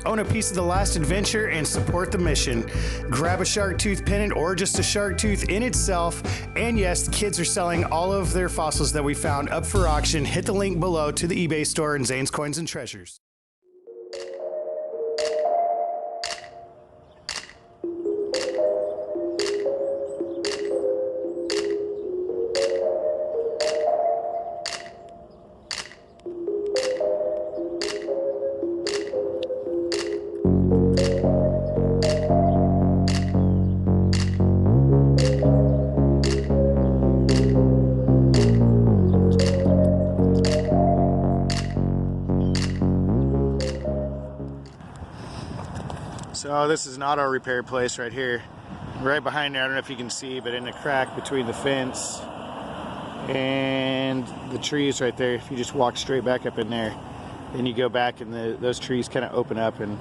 Own a piece of the last adventure and support the mission. Grab a shark tooth pendant or just a shark tooth in itself. And yes, the kids are selling all of their fossils that we found up for auction. Hit the link below to the eBay store and Zane's Coins and Treasures. So this is an auto repair place right here. Right behind there, I don't know if you can see, but in the crack between the fence and the trees right there, if you just walk straight back up in there, then you go back and those trees kind of open up and,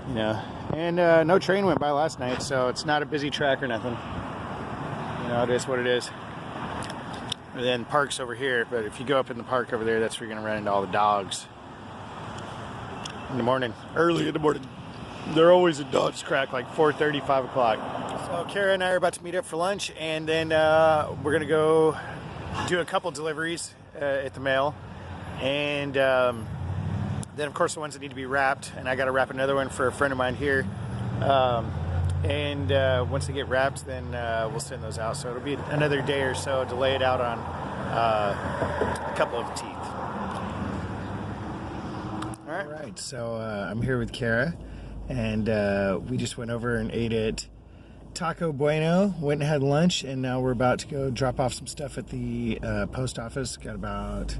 you know, and no train went by last night, so it's not a busy track or nothing. You know, it is what it is. And then park's over here, but if you go up in the park over there, that's where you're gonna run into all the dogs. In the morning, early in the morning. They're always at Dodge Crack, like 4:30, 5 o'clock. So Kara and I are about to meet up for lunch, and then we're gonna go do a couple deliveries at the mail, and then of course the ones that need to be wrapped, and I got to wrap another one for a friend of mine here. And once they get wrapped, then we'll send those out. So it'll be another day or so to lay it out on a couple of teeth. All right, so I'm here with Kara. And we just went over and ate at Taco Bueno, went and had lunch, and now we're about to go drop off some stuff at the post office. Got about,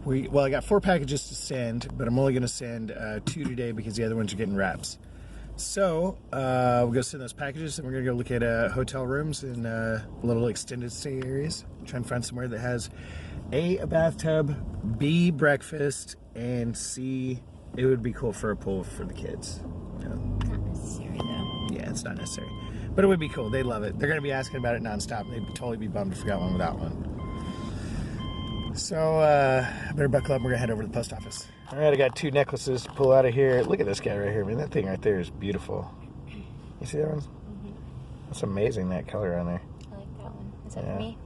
I got 4 packages to send, but I'm only going to send 2 today because the other ones are getting wraps. So we'll go send those packages, and we're going to go look at hotel rooms and little extended stay areas. Try and find somewhere that has A, a bathtub, B, breakfast, and C, it would be cool for a pool for the kids. Not necessary though. Yeah, it's not necessary. But it would be cool. They love it. They're going to be asking about it nonstop. They'd totally be bummed if we got one without one. So, I better buckle up. We're going to head over to the post office. All right, I got 2 necklaces to pull out of here. Look at this guy right here, man. That thing right there is beautiful. You see that one? Mm-hmm. That's amazing, that color on there. I like that one. Is that for me?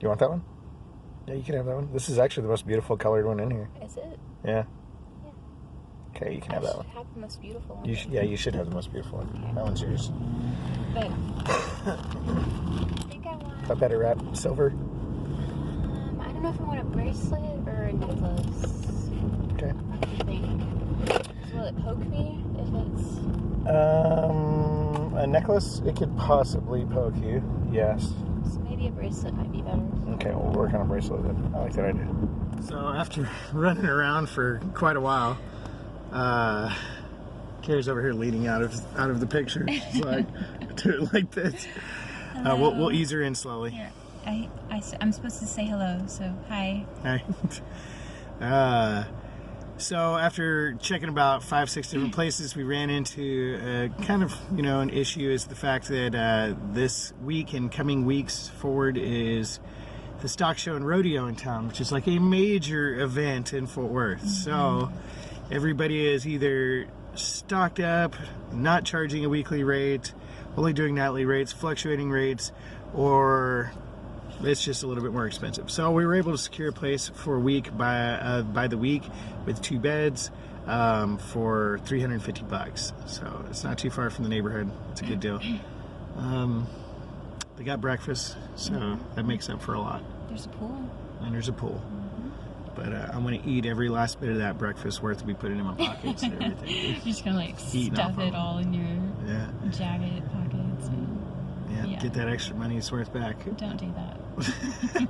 You want that one? Yeah, you can have that one. This is actually the most beautiful colored one in here. Is it? Yeah. Okay, you can have that one. I should have the most beautiful one. You should have the most beautiful one. Okay. That one's yours. But I think I want A better wrap, silver. I don't know if I want a bracelet or a necklace. Okay. What do you think? Will it poke me if it's... A necklace, it could possibly poke you, yes. So maybe a bracelet might be better. Okay, we'll work on a bracelet then. I like that idea. So after running around for quite a while, Kara's over here leaning out of the picture. She's like, do it like this. We'll ease her in slowly. Here, I'm supposed to say hello, so hi. Hi. So after checking about 5-6 different places, we ran into kind of, an issue is the fact that this week and coming weeks forward is the stock show and rodeo in town, which is like a major event in Fort Worth. Mm-hmm. So everybody is either stocked up, not charging a weekly rate, only doing nightly rates, fluctuating rates, or it's just a little bit more expensive. So we were able to secure a place for a week by the week with 2 beds for $350. So it's not too far from the neighborhood. It's a good deal. They got breakfast, so that makes up for a lot. There's a pool. And there's a pool. But I'm going to eat every last bit of that breakfast worth to be put in my pockets and everything. You're just going to like stuff it all in your jacket pockets. And, yeah, get that extra money's worth back. Don't do that.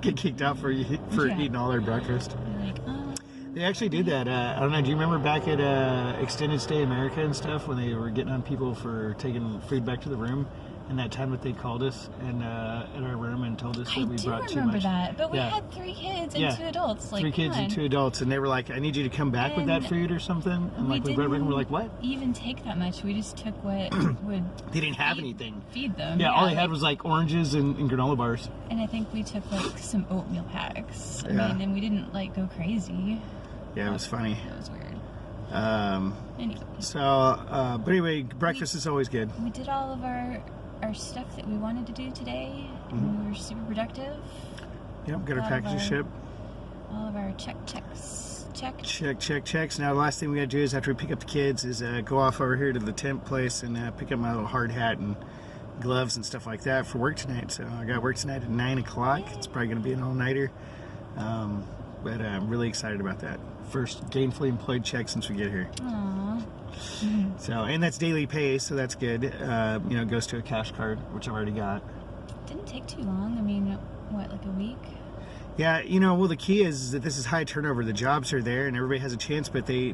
Get kicked out for eating all their breakfast. You're like, oh. They actually did that. I don't know, do you remember back at Extended Stay America and stuff when they were getting on people for taking food back to the room? And that time that they called us in our room and told us that we brought too much. I do remember that, but we had 3 kids and 2 adults. Like, 3 kids and 2 adults, and they were like, "I need you to come back with that food or something." And like we brought back, and we're like, "What?" Even take that much? We just took what would. They didn't have anything. Feed them. Yeah, all they had was like oranges and granola bars. And I think we took like some oatmeal packs. I mean, and we didn't like go crazy. Yeah, it was funny. It was weird. Anyway. But anyway, breakfast is always good. We did all of our stuff that we wanted to do today. And we were super productive. Yep, got our packages shipped. All of our checks. Checks. Now the last thing we gotta do is after we pick up the kids is go off over here to the tent place and pick up my little hard hat and gloves and stuff like that for work tonight. So I got work tonight at 9 o'clock. It's probably gonna be an all-nighter. But I'm really excited about that. First gainfully employed check since we get here. Aww. So, and that's daily pay, so that's good. It goes to a cash card, which I've already got. Didn't take too long. I mean, what, like a week? Yeah, well, the key is that this is high turnover. The jobs are there and everybody has a chance, but they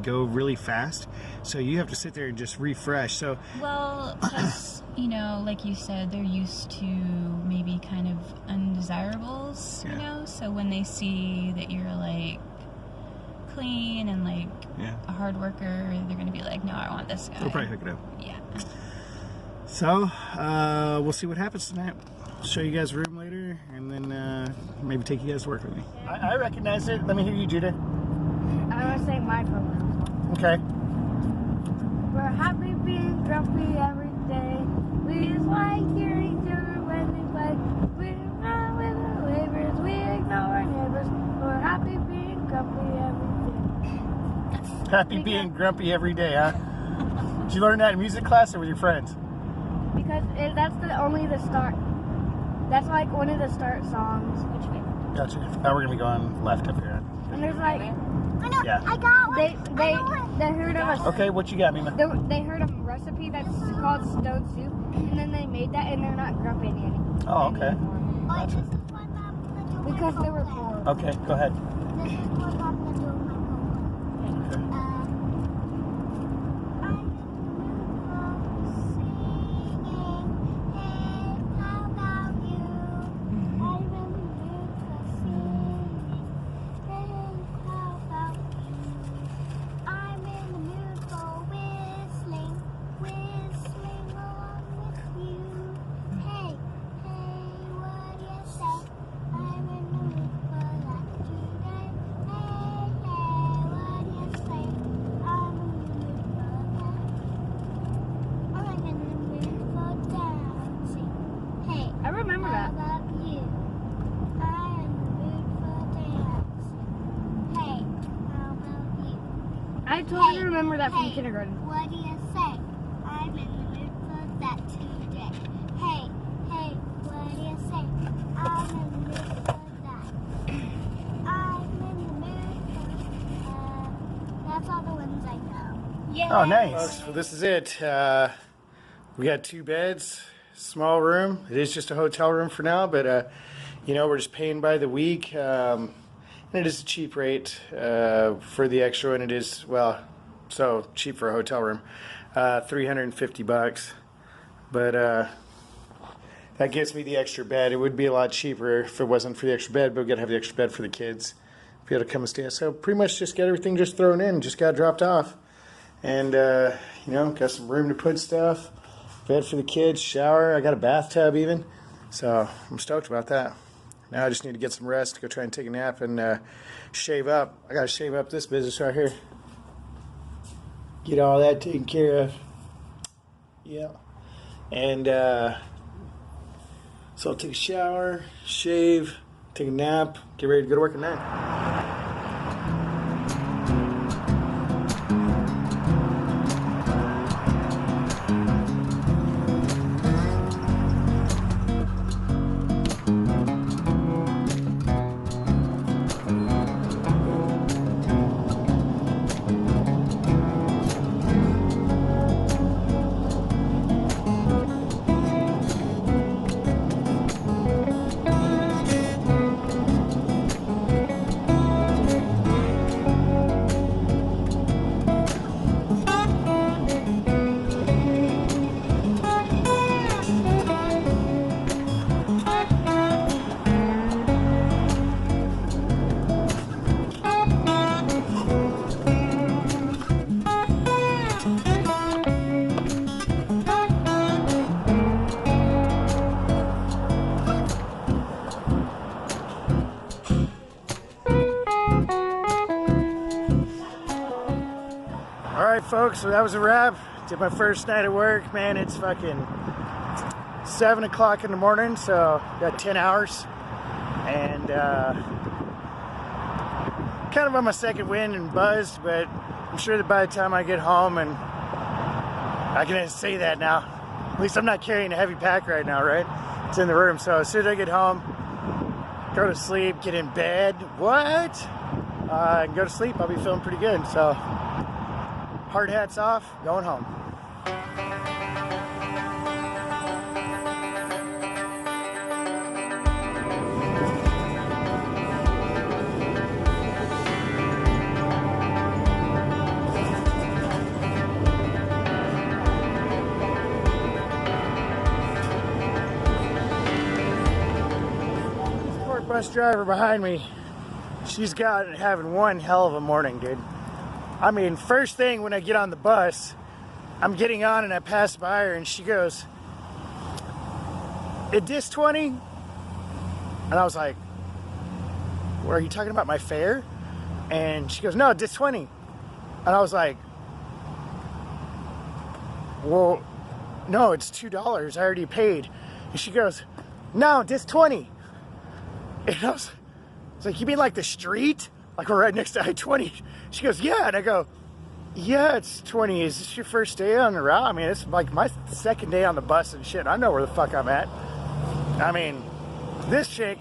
go really fast. So you have to sit there and just refresh. So, well, plus, like you said, they're used to maybe kind of undesirables, so when they see that you're like clean and like a hard worker, they're gonna be like, no, I want this guy. They'll probably hook it up. Yeah. So we'll see what happens tonight. Show you guys the room later, and then maybe take you guys to work with me. I recognize it. Let me hear you, Judah. I want to say my program. Okay. We're happy being grumpy every day. We just like hearing each other when we play. We run with our neighbors. We ignore our neighbors. We're happy being grumpy every day. Happy being grumpy every day, huh? Did you learn that in music class or with your friends? Because that's only the start. That's like one of the start songs. Which way? Gotcha. Now we're gonna be going left up here. And there's like, I know. Yeah. I got one. they heard of Okay, what you got, Mima? they heard of a recipe that's called stone soup, and then they made that, and they're not grumpy anymore. Oh, okay. This is what I'm gonna do. Because they were poor. Okay, go ahead. This is what I'm gonna do with my homework. Okay. I'm in the mood for singing. Hey, how about you? I'm in the mood for singing. Hey, how about you? I'm in the mood for whistling along with you. Hey, what do you say? I'm in the mood for that today. Hey, what do you say? I'm in the mood for that. I'm in the mood for dancing. Hey, I remember how that. about you? I'm in the mood for dancing. Hey, how about you? I totally Hey, remember that from hey, kindergarten. What do you say? I'm in the mood for that today. Hey, what do you say? I'm in the mood for that. I'm in the mood for, that's all the ones I know. Yeah. Oh, nice. Well, this is it. We got 2 beds, small room. It is just a hotel room for now, but we're just paying by the week. And it is a cheap rate for the extra, and it is, so cheap for a hotel room. $350. But that gets me the extra bed. It would be a lot cheaper if it wasn't for the extra bed, but we got to have the extra bed for the kids. If you had to come and stay. So pretty much just got everything just thrown in, just got dropped off. And, got some room to put stuff, bed for the kids, shower. I got a bathtub even. So I'm stoked about that. Now I just need to get some rest, go try and take a nap and shave up. I got to shave up this business right here. Get all that taken care of. Yeah. And so I'll take a shower, shave, take a nap, get ready to go to work at 9. All right, folks, so that was a wrap. Did my first night of work. Man, it's fucking 7 o'clock in the morning, so got 10 hours. And kind of on my second wind and buzzed, but I'm sure that by the time I get home, and I can say that now, at least I'm not carrying a heavy pack right now, right? It's in the room, so as soon as I get home, go to sleep, get in bed, and go to sleep, I'll be feeling pretty good. So hard hats off, going home. Bus driver behind me, she's got having one hell of a morning, dude. I mean, first thing when I get on the bus, I'm getting on and I pass by her and she goes, "It dis 20?" And I was like, "What, are you talking about my fare?" And she goes, "No, dis 20." And I was like, "Well, no, it's $2. I already paid." And she goes, "No, dis 20." And I was like, "You mean like the street? Like we're right next to I-20? She goes, "Yeah." And I go, "Yeah, it's 20. Is this your first day on the route?" I mean, it's like my second day on the bus and shit. I know where the fuck I'm at. I mean, this chick,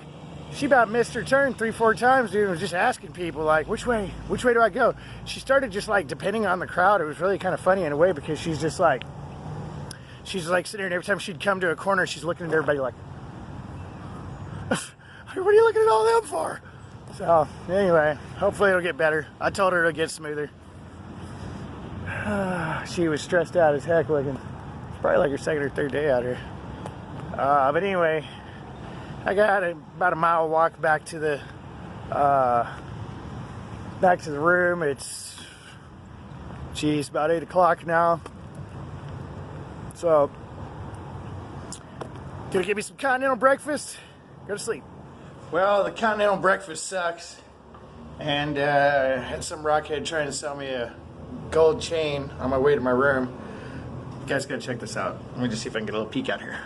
she about missed her turn 3-4 times, dude, and was just asking people, like, which way do I go? She started just, like, depending on the crowd. It was really kind of funny in a way, because she's like sitting there, and every time she'd come to a corner, she's looking at everybody like, "What are you looking at all them for?" So, anyway, hopefully it'll get better. I told her it'll get smoother. She was stressed out as heck looking. It's probably like her second or third day out here. But anyway, I got about a mile walk back to the room. It's, geez, about 8 o'clock now. So, gonna get me some continental breakfast, go to sleep. Well, the continental breakfast sucks, and I had some rockhead trying to sell me a gold chain on my way to my room. You guys gotta check this out. Let me just see if I can get a little peek out here.